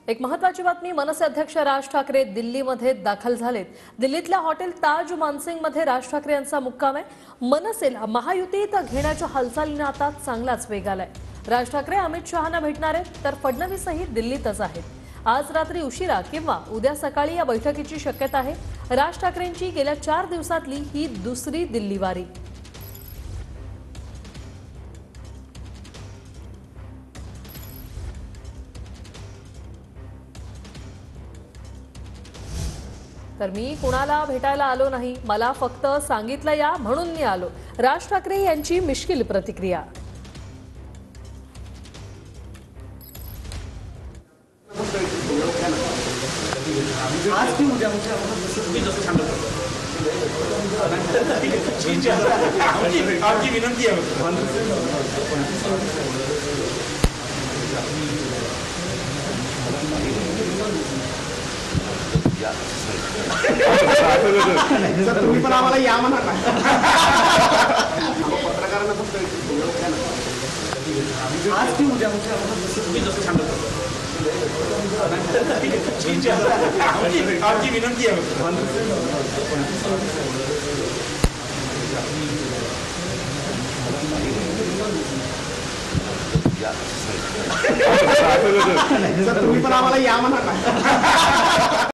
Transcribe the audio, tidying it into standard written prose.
एक महत्त्वाची बातमी। मनसे अध्यक्ष राज ठाकरे दिल्लीमध्ये दाखल झालेत। दिल्लीतल्या हॉटेल ताज मानसिंगमध्ये राज ठाकरे यांचा मुक्काम आहे। मनसेला महायुतीत घेण्याच्या हालचालींना आता चांगलाच वेग आलाय। राज ठाकरे अमित शहांना भेटणार आहेत, तर फडणवीसही दिल्लीतच आहेत। आज रात्री उशिरा किंवा उद्या सकाळी या बैठकीची शक्यता आहे। राज ठाकरेंची गेल्या 4 दिवसातली ही दुसरी दिल्ली वारी। तर मी कुणाला भेटायला आलो नाही, मला फक्त सांगितलं या म्हणून मी आलो। राज ठाकरे यांची मिश्किल प्रतिक्रिया। आज की उद्या आपकी विनंती है। सर तुम्ही पण आम्हाला या म्हणा ना। पत्रकारांना फक्त आज की उद्या आपकी विनंती है। सर तुम्ही पण आम्हाला या म्हणा ना।